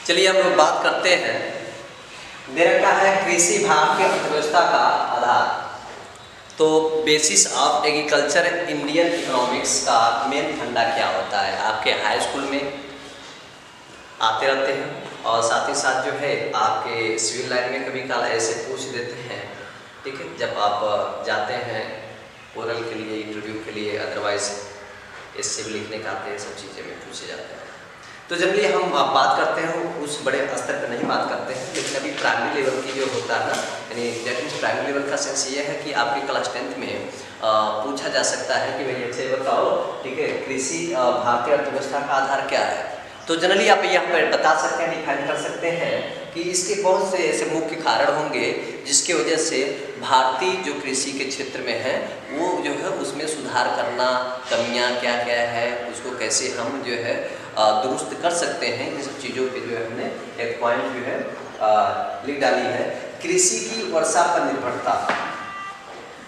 चलिए हम लोग बात करते हैं। मेरा क्या है, कृषि भारतीय अर्थव्यवस्था का आधार। तो basis of agriculture Indian economics का मेन फंडा क्या होता है, आपके हाई स्कूल में आते रहते हैं और साथ ही साथ जो है आपके सिविल लाइन में कभी काल ऐसे पूछ देते हैं। ठीक है, जब आप जाते हैं ओरल के लिए, इंटरव्यू के लिए, अदरवाइज एस्से भी लिखने का आते हैं, सब चीज़ें में पूछे जाते हैं। तो जब ये हम बात करते हैं उस बड़े स्तर पर नहीं बात करते हैं, लेकिन अभी प्राइमरी लेवल की जो होता है ना, यानी दैट मीन्स प्राइमरी लेवल का सेंस ये है कि आपके क्लास 10th में पूछा जा सकता है कि भाई अच्छे बताओ, ठीक है, कृषि भारतीय अर्थव्यवस्था का आधार क्या है। तो जनरली आप यहाँ पर बता सकते हैं, डिफाइन कर सकते हैं कि इसके बहुत से ऐसे मुख्य कारण होंगे जिसकी वजह से भारतीय जो कृषि के क्षेत्र में है वो जो है उसमें सुधार करना, कमियाँ क्या क्या है, उसको कैसे हम जो है दुरुस्त कर सकते हैं। इन सब चीज़ों पे जो है हमने एक पॉइंट जो है लिख डाली है, कृषि की वर्षा पर निर्भरता।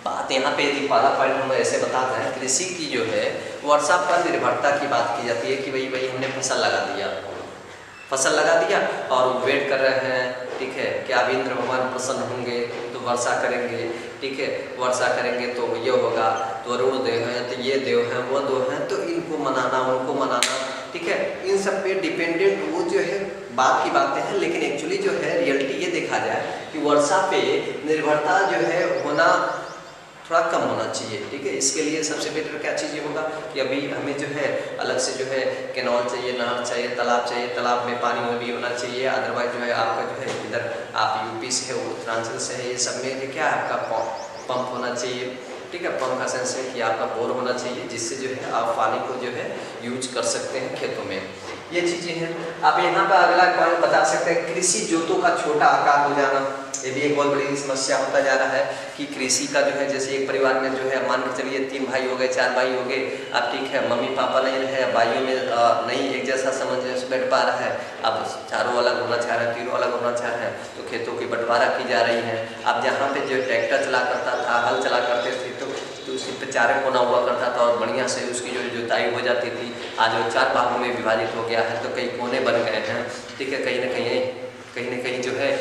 बात यहाँ पे यदि पहला पॉइंट हम ऐसे बताते हैं, कृषि की जो है वर्षा पर निर्भरता की बात की जाती है कि भाई हमने फसल लगा दिया और वेट कर रहे हैं, ठीक है, क्या अभी इंद्र भगवान प्रसन्न होंगे तो वर्षा करेंगे, ठीक है, वर्षा करेंगे तो ये होगा, तो वरुण देव हैं, तो ये देव हैं, वो देव हैं, तो इनको मनाना उनको मनाना, ठीक है, इन सब पे डिपेंडेंट वो जो है बात की बातें हैं। लेकिन एक्चुअली जो है रियलिटी ये देखा जाए कि वर्षा पे निर्भरता जो है होना थोड़ा कम होना चाहिए। ठीक है, इसके लिए सबसे बेटर क्या चीज़ होगा कि अभी हमें जो है अलग से जो है कैनॉल चाहिए, नहर चाहिए, तालाब में पानी में भी होना चाहिए। अदरवाइज जो है आपका जो है इधर आप यूपी से है, उत्तरांचल से है, ये सब में क्या है आपका पंप होना चाहिए। ठीक है, पंप का सेंस है कि आपका बोर होना चाहिए, जिससे जो है आप पानी को जो है यूज कर सकते हैं खेतों में। ये चीज़ें हैं। आप यहाँ पर अगला पॉइंट बता सकते हैं, कृषि जोतों का छोटा आकार हो जाना। ये भी एक बहुत बड़ी समस्या होता जा रहा है कि कृषि का जो है, जैसे एक परिवार में जो है मान के चलिए 3 भाई हो गए, 4 भाई हो गए, अब ठीक है मम्मी पापा नहीं रहे, भाइयों में नहीं एक जैसा सामंजस्य बैठ पा रहा है, अब चारों अलग होना चाह रहे हैं, तीनों अलग होना चाह रहे हैं, तो खेतों की बंटवारा की जा रही है। अब जहाँ पे जो ट्रैक्टर चला करता था, हल चला करते थे, तो उसी पे 4 कोना हुआ करता था और बढ़िया से उसकी जो जुताई हो जाती थी। आज वो 4 भागों में विभाजित हो गया है, तो कई कोने बन गए हैं। ठीक है, कहीं ना कहीं जो है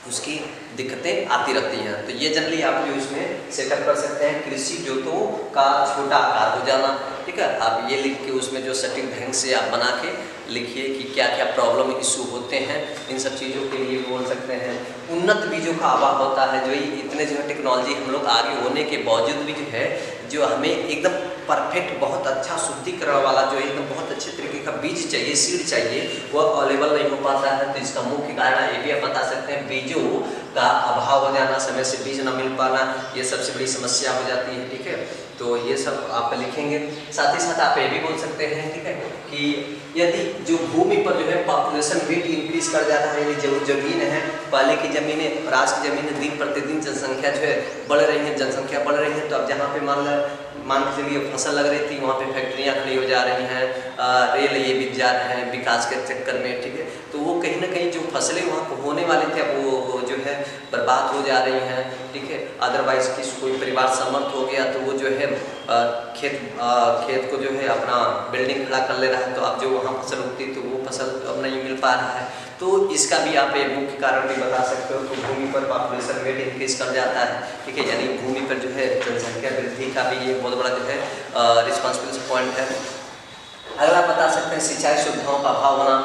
उसकी दिक्कतें आती रहती हैं। तो ये जनरली आप जो इसमें सेटअप कर सकते हैं, कृषि जोतों का छोटा आकार हो जाना। ठीक है, आप ये लिख के उसमें जो सटीक ढंग से आप बना के लिखिए कि क्या क्या प्रॉब्लम इशू होते हैं, इन सब चीज़ों के लिए बोल सकते हैं। उन्नत बीजों का अभाव होता है, जो इतने जो है टेक्नोलॉजी हम लोग आगे होने के बावजूद भी जो है जो हमें एकदम परफेक्ट बहुत अच्छा शुद्धिकरण वाला जो एकदम बहुत अच्छे तरीके का बीज चाहिए, सीड चाहिए, वो अवेलेबल नहीं हो पाता है। तो इसका मुख्य कारण ये भी आप बता सकते हैं, बीजों का अभाव हो जाना, समय से बीज न मिल पाना, ये सबसे बड़ी समस्या हो जाती है। ठीक है, तो ये सब आप लिखेंगे। साथ ही साथ आप ये भी बोल सकते हैं, ठीक है, कि यदि जो भूमि पर जो है पॉपुलेशन रेट इंक्रीज कर जाता है, यदि जो जमीन है, पहले की ज़मीनें और आज की ज़मीनें दिन प्रतिदिन जनसंख्या जो है बढ़ रही है, जनसंख्या बढ़ रही है, तो अब जहाँ पे मान के चलिए फसल लग रही थी, वहाँ पे फैक्ट्रियाँ खड़ी हो जा रही हैं, रेल ये भी जा रहे हैं विकास के चक्कर में। ठीक है, तो वो कहीं ना कहीं जो फसलें वहाँ पर होने वाली थी, अब वो जो है बर्बाद हो जा रही हैं। ठीक है, अदरवाइज कोई परिवार समर्थ हो गया तो वो जो है खेत को जो है अपना बिल्डिंग खड़ा कर ले रहा है, तो अब जो वहाँ फसल उगती तो वो फसल अब नहीं मिल पा रहा है। तो इसका भी आप एक मुख्य कारण भी बता सकते हो। तो भूमि पर पॉपुलेशन रेट इंक्रीज कर जाता है। ठीक है, यानी भूमि पर जो है जनसंख्या वृद्धि का भी एक बहुत बड़ा जो है रिस्पॉन्सिबल पॉइंट है। अगला बता सकते हैं, सिंचाई सुविधाओं का अभाव होना।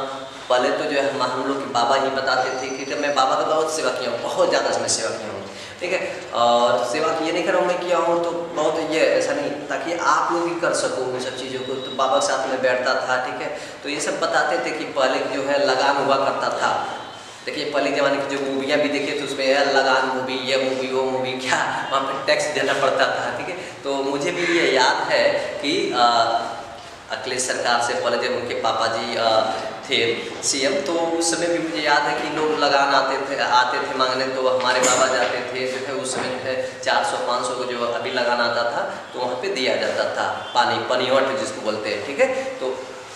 पहले तो जो है हम लोग के बाबा ही बताते थे कि जब मैं बाबा का बहुत सेवा किया हूँ, बहुत ज़्यादा मैं सेवा किया हूँ। ठीक है, और सेवा ये नहीं कर रहा हूँ मैं किया हूँ तो बहुत ये ऐसा नहीं, ताकि आप लोग भी कर सको उन सब चीज़ों को। तो बाबा के साथ में बैठता था। ठीक है, तो ये सब बताते थे कि पहले जो है लगान हुआ करता था। देखिए पहले ज़माने की जो मूवियाँ भी देखिए तो उसमें लगान मूवी, ये मूवी, वो मूवी, क्या वहाँ पर टैक्स देना पड़ता था। ठीक है, तो मुझे भी ये याद है कि अखिलेश सरकार से पहले जब उनके पापा जी थे सीएम, तो उस समय भी मुझे याद है कि लोग लगान आते थे मांगने, तो हमारे बाबा जाते थे जो है उस समय जो है 400-500 को जो अभी लगान आता था तो वहाँ पे दिया जाता था, पनीवट जिसको बोलते हैं। ठीक है, तो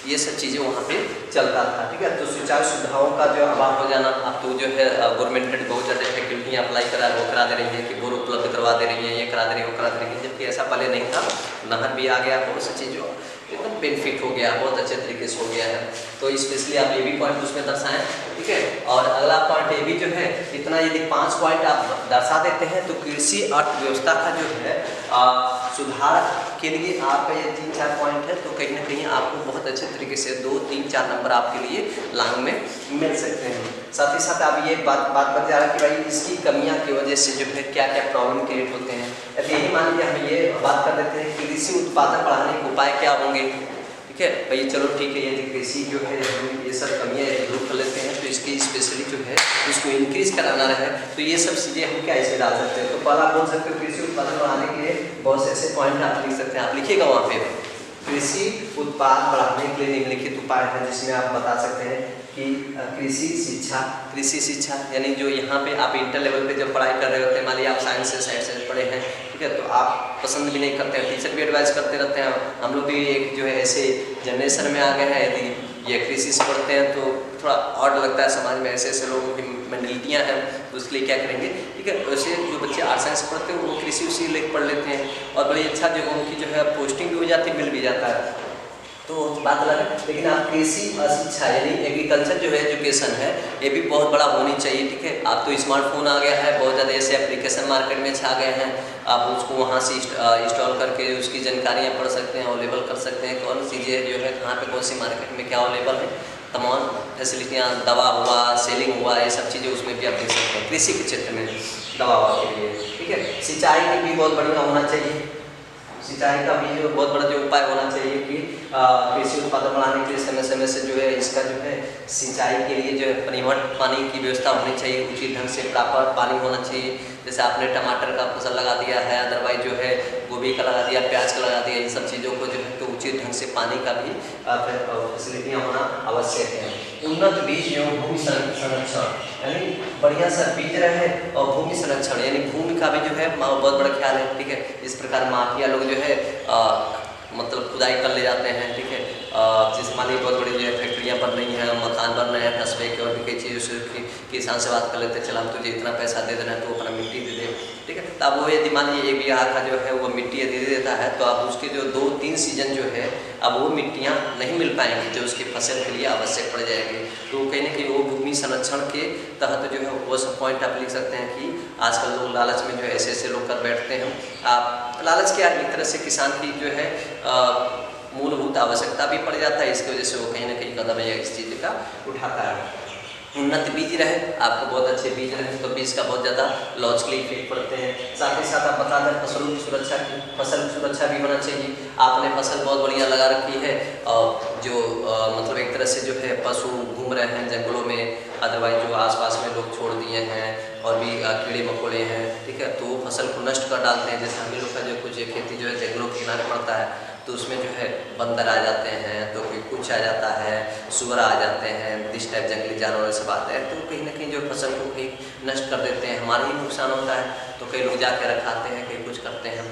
ये सब चीज़ें वहाँ पे चलता था। ठीक है, तो सिंचाई सुविधाओं का जो अभाव हो जाना। अब तो जो है गवर्नमेंट ने बहुत ज़्यादा फैकल्टियाँ अप्लाई करा दे रही है कि बोर उपलब्ध करवा दे रही है, ये करा दे रही है, वो करा दे रही है, जबकि ऐसा पहले नहीं था। नहर भी आ गया, बहुत सी चीज़ों एकदम बेनिफिट हो गया, बहुत अच्छे तरीके से हो गया है। तो स्पेशली आप ये भी पॉइंट उसमें दर्शाएं, ठीक है। और अगला पॉइंट ये भी जो है, इतना यदि 5 पॉइंट आप दर्शा देते हैं तो कृषि अर्थव्यवस्था का जो है सुधार के लिए आपका ये 3-4 पॉइंट है, तो कहीं ना कहीं आपको बहुत अच्छे तरीके से 2-3-4 नंबर आपके लिए लांग में मिल सकते हैं। साथ ही साथ आप ये बात बता जा रहा कि भाई इसकी कमियां की वजह से जो है क्या क्या प्रॉब्लम क्रिएट होते हैं। अब यही मान लीजिए हम ये बात कर देते हैं कि कृषि उत्पादन बढ़ाने के उपाय क्या होंगे, ठीक है भाई। चलो ठीक है, यदि कृषि जो है हम ये सब कमियाँ दूर कर लेते हैं तो इसकी स्पेशली जो है इसको इंक्रीज कराना रहे, तो ये सब चीज़ें हम क्या इसमें डाल सकते हैं। तो पहला बोल सकते हो कृषि उत्पादन बढ़ाने के लिए बहुत से ऐसे पॉइंट आप लिख सकते हैं। आप लिखिएगा वहाँ पे कृषि उत्पाद बढ़ाने के लिए निम्नलिखित उपाय है, जिसमें आप बता सकते हैं कि कृषि शिक्षा यानी जो यहाँ पे आप इंटर लेवल पे जब पढ़ाई कर रहे होते हैं, मान लीजिए आप साइंस से साइड से पढ़े हैं, ठीक है, तो आप पसंद भी नहीं करते हैं, टीचर भी एडवाइस करते रहते हैं। हम लोग भी एक जो है ऐसे जनरेशन में आ गए हैं, यदि ये कृषि से पढ़ते हैं तो थोड़ा ऑड लगता है, समाज में ऐसे ऐसे लोगों की मेंटलिटियाँ हैं, तो उसके लिए क्या करेंगे, ठीक है। वैसे जो बच्चे आर्ट्स साइंस पढ़ते हैं वो कृषि उसी लेकर पढ़ लेते हैं और बड़ी अच्छा जो उनकी जो है पोस्टिंग भी हो जाती है, मिल भी जाता है, तो बात अलग है। लेकिन आप कृषि शिक्षा यानी एग्रीकल्चर जो है एजुकेशन है, ये भी बहुत बड़ा होनी चाहिए, ठीक है। आप तो स्मार्टफोन आ गया है, बहुत ज़्यादा ऐसे एप्लीकेशन मार्केट में छा गए हैं, आप उसको वहाँ से इंस्टॉल करके उसकी जानकारियाँ पढ़ सकते हैं, अवेलेबल कर सकते हैं, कौन चीज़ें जो है कहाँ पे कौन सी मार्केट में क्या अवेलेबल है, तमाम फैसिलिटियाँ, दवा हुआ, सेलिंग हुआ, ये सब चीज़ें उसमें भी आप देख सकते हैं कृषि के क्षेत्र में दवा के लिए, ठीक है। सिंचाई की भी बहुत बढ़िया होना चाहिए, सिंचाई का भी जो बहुत बड़ा जो उपाय होना चाहिए कि कृषि उत्पादन बढ़ाने के लिए समय समय से जो है इसका जो है सिंचाई के लिए जो है परिवहन पानी की व्यवस्था होनी चाहिए, उचित ढंग से प्रॉपर पानी होना चाहिए। जैसे आपने टमाटर का फसल लगा दिया है, अदरवाइज जो है गोभी का लगा दिया, प्याज का लगा दिया, इन सब चीज़ों को जो है तो उचित ढंग से पानी का भी फैसिलिटियाँ होना आवश्यक है। उन्नत बीज एवं भूमि संरक्षण यानी बढ़िया सा बीज रहे और भूमि संरक्षण यानी भूमि का भी जो है बहुत बड़ा ख्याल है, ठीक है। इस प्रकार माफिया लोग जो है मतलब खुदाई कर ले जाते हैं, ठीक है। जिस मान लीजिए बहुत बड़ी जो है फैक्ट्रियाँ बन रही हैं, मकान बन रहे हैं, कस्बे के और भी कई चीज़ों से किसान से बात कर लेते हैं, चला हम तुझे इतना पैसा दे देना है तो अपना मिट्टी दे दे, ठीक है। तो अब वो यदि मान लीजिए 1 बीघा का जो है वो मिट्टी यदि दे देता है तो अब उसके जो 2-3 सीजन जो है अब वो मिट्टियाँ नहीं मिल पाएंगी जो उसकी फसल के लिए आवश्यक पड़ जाएगी। तो कहीं ना कहीं वो भूमि संरक्षण के तहत जो है वो सब पॉइंट आप लिख सकते हैं कि आजकल लोग लालच में जो है ऐसे ऐसे लोग कर बैठते हैं। आप लालच क्या है, एक तरह से किसान की जो है मूलभूत आवश्यकता भी पड़ जाता है, इसकी वजह से वो कहीं ना कहीं कदम या इस चीज़ का उठाता है। उन्नत बीज रहे, आपको बहुत अच्छे बीज रहे तो बीज का बहुत ज़्यादा लॉजिकली इफेक्ट पड़ते हैं। साथ ही साथ आप बता दें फसलों की सुरक्षा की, फसल की सुरक्षा भी होना चाहिए। आपने फसल बहुत बढ़िया लगा रखी है और जो मतलब एक तरह से जो है पशु घूम रहे हैं जंगलों में, अदरवाइज जो आसपास में लोग छोड़ दिए हैं और भी कीड़े मकोड़े हैं, ठीक है, तो वो फसल को नष्ट कर डालते हैं। जैसे हम लोग का जो कुछ खेती जो है जंगलों के किनारे पड़ता है तो उसमें जो है बंदर आ जाते हैं, तो कोई कुछ आ जाता है, सुअर आ जाते हैं, इस टाइप जंगली जानवर सब आते हैं, तो कहीं ना कहीं जो फसल को कहीं नष्ट कर देते हैं, हमारा ही नुकसान होता है। तो कई लोग जाके रखाते हैं, कहीं कुछ करते हैं,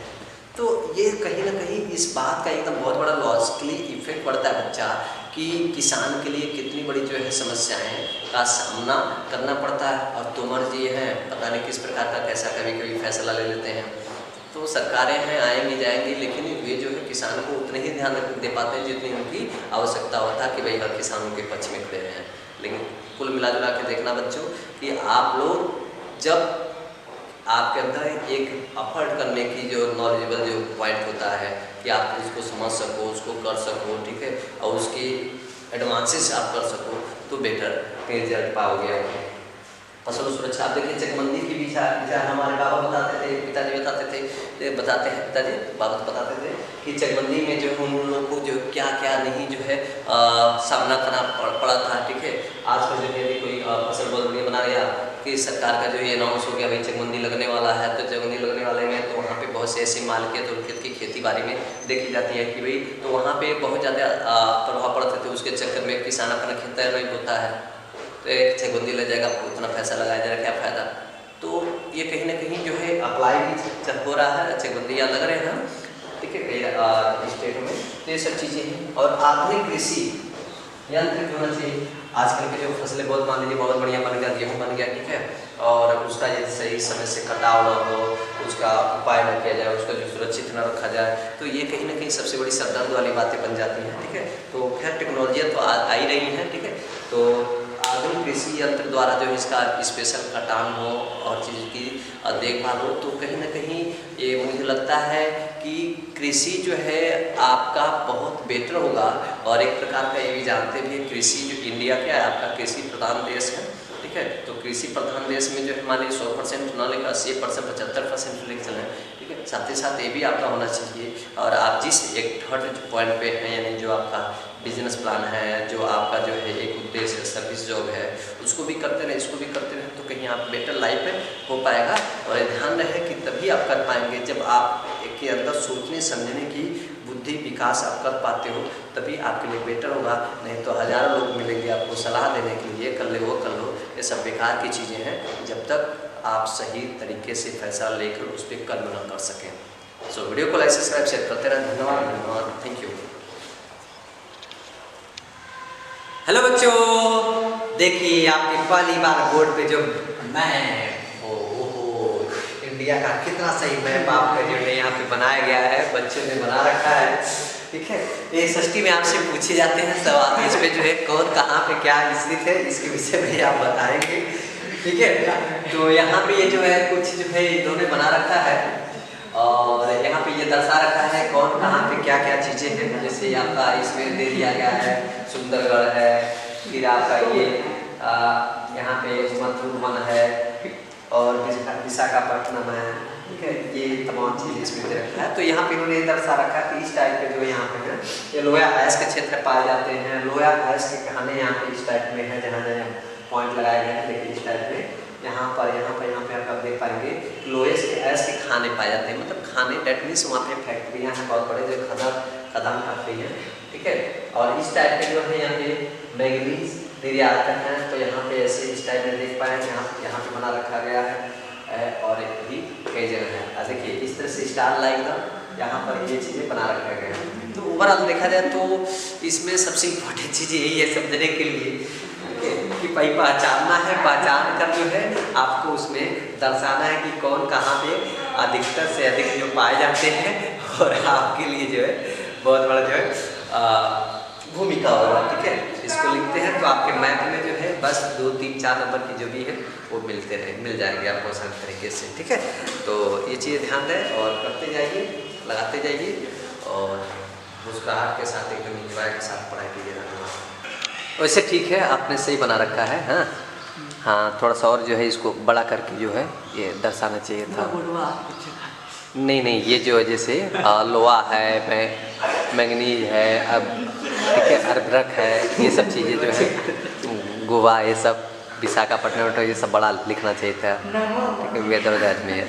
तो ये कहीं ना कहीं इस बात का एकदम बहुत बड़ा लॉजिकली इफेक्ट पड़ता है बच्चा कि किसान के लिए कितनी बड़ी जो है समस्याएं का सामना करना पड़ता है। और तोमर जी हैं, पता नहीं किस प्रकार का कैसा कभी कभी फैसला ले लेते हैं। तो सरकारें हैं आएंगी जाएंगी, लेकिन वे जो है किसान को उतने ही ध्यान दे पाते हैं जितनी उनकी आवश्यकता होता है कि भाई हर किसानों के पक्ष में खड़े हैं। लेकिन कुल मिला जुला के देखना बच्चों कि आप लोग जब आपके अंदर एक अफर्ट करने की जो नॉलेजेबल जो पॉइंट होता है कि आप उसको समझ सको, उसको कर सको, ठीक है, और उसकी एडवांसेस आप कर सको तो बेटर रिजल्ट पाओगे। फसल सुरक्षा आप देखिए चकबंदी की विचार हमारे बाबा बताते थे, पिताजी बताते हैं पिताजी बाबा बताते थे कि चकबंदी में जो उन लोगों को जो क्या क्या नहीं जो है सामना करना पड़ा था, ठीक है। आज का जो है कोई फसल बहुत बढ़िया बना लिया कि सरकार का जो ये अनाउंस हो गया भाई चकबंदी लगने वाला है, तो चकबंदी लगने वाले में तो वहाँ पे बहुत से ऐसी मालिकियत और खेत की खेती बाड़ी में देखी जाती है कि भाई तो वहाँ पे बहुत ज़्यादा प्रभाव पड़ते थे। उसके चक्कर में किसान अपना खेत नहीं होता है तो एक चकबंदी लग जाएगा, उतना पैसा लगाया जाएगा, क्या फ़ायदा। तो ये कहीं ना कहीं जो है अप्लाई भी हो रहा है, चकबंदियाँ लग रहे हैं, ठीक है, कई स्टेट में। तो ये सब चीज़ें हैं। और आधुनिक कृषि यंत्र होना चाहिए। आजकल की जो फसलें बहुत मान लीजिए बहुत बढ़िया बन गया, गेहूँ बन गया, ठीक है, और उसका यदि सही समय से कटाव न हो, उसका उपाय न किया जाए, उसका जो सुरक्षित न रखा जाए, तो ये कहीं ना कहीं सबसे बड़ी सरदर्द वाली बातें बन जाती हैं, ठीक है। तो खैर टेक्नोलॉजियाँ तो आ ही रही हैं, ठीक है। तो आधुनिक कृषि यंत्र द्वारा जो इसका स्पेशल कटान हो और चीज़ की देखभाल हो, तो कहीं ना कहीं ये मुझे लगता है कि कृषि जो है आपका बहुत बेटर होगा। और एक प्रकार का ये भी जानते भी हैं, कृषि जो इंडिया क्या है, आपका कृषि प्रधान देश है, ठीक है। तो कृषि प्रधान देश में जो है मान लीजिए 100% न लेकर 80%, 75% लेकर चलें, ठीक है। साथ ही साथ ये भी आपका होना चाहिए, और आप जिस एक थर्ड पॉइंट पे हैं, यानी जो आपका बिजनेस प्लान है, जो आपका जो है एक उद्देश्य सर्विस जॉब है, उसको भी करते रहें, इसको भी करते रहें, तो कहीं आप बेटर लाइफ में हो पाएगा। और ध्यान रहे कि तभी आप कर पाएंगे जब आप के अंदर सोचने समझने की बुद्धि विकास आप कर पाते हो, तभी आपके लिए बेटर होगा। नहीं तो हज़ारों लोग मिलेंगे आपको सलाह देने के लिए, ये कर ले, वो कर लो, ये सब बेकार की चीज़ें हैं जब तक आप सही तरीके से फैसला लेकर उस पर कर्म न कर सकें। सो वीडियो को लाइक सब्सक्राइब शेयर करते रहें। धन्यवाद, थैंक यू। हेलो बच्चों, देखिए आपकी पहली बार बोर्ड पे जो मैप, इंडिया का कितना सही मैप आपका जो है यहाँ पे बनाया गया है, बच्चों ने बना रखा है, ठीक है। ये षष्ठी में आपसे पूछे जाते हैं सवाल, इस पे जो है कौन कहाँ पे क्या स्थित है, इसके विषय में आप बताएंगे, ठीक है। तो यहाँ पे ये जो है कुछ जो है इन्होंने बना रखा है, और यहाँ पे ये दर्शा रखा है कौन कहाँ पे क्या क्या चीज़ें हैं। जैसे आपका इसमें दे दिया गया है सुंदरगढ़ है, फिर आपका ये यहाँ पे मथुर वन है, और विशाखापट्टनम है, ठीक है। ये तमाम चीज़ें इसमें दे रखा है। तो यहाँ पे इन्होंने दर्शा रखा है कि इस टाइप के जो यहाँ पे है ये लोया आयस के क्षेत्र पाए जाते हैं। लोया आयस के खाने यहाँ पे इस टाइप में है, जहाँ जहाँ पॉइंट लगाए गए हैं, लेकिन इस टाइप में यहाँ पे आप देख पाएंगे लोएस के ऐस के खाने पाए जाते हैं, मतलब खाने, डेट मीन्स वहाँ पे फैक्ट्रियाँ हैं बहुत बड़े जो खदान करते हैं, ठीक है। और इस टाइप के जो है यहाँ पे मैंगनीज निर्यात हैं, तो यहाँ पे ऐसे इस टाइप में देख पाए यहाँ पे बना रखा गया है, और भी कई जगह है। देखिए इस तरह से स्टार लाइन का यहाँ पर ये चीज़ें बना रखा गया है। तो ओवरऑल देखा जाए तो इसमें सबसे इम्पोर्टेंट चीज़ यही है समझने के लिए कि भाई पहचानना है, पहचान कर जो है आपको उसमें दर्शाना है कि कौन कहाँ पे अधिकतर से अधिक जो पाए जाते हैं, और आपके लिए जो है बहुत बड़ा जो है भूमिका होगा, ठीक है। इसको लिखते हैं तो आपके मैप में जो है बस 2, 3, 4 नंबर की जो भी है वो मिल जाएंगे आपको आसान तरीके से, ठीक है। तो ये चीज़ें ध्यान दें और करते जाइए, लगाते जाइए, और मुस्कुराहट के साथ एकदम इंजॉय के साथ पढ़ाई कीजिएगा। वैसे ठीक है, आपने सही बना रखा है। हाँ, थोड़ा सा और जो है इसको बड़ा करके जो है ये दर्शाना चाहिए था। नहीं, ये जो है जैसे लोहा है, मैंगनीज है, अब ठीक है, अरद्रक है, ये सब चीज़ें जो है गोवा, ये सब विशाखापट्टनम, तो ये सब बड़ा लिखना चाहिए था, ठीक है। वेदर में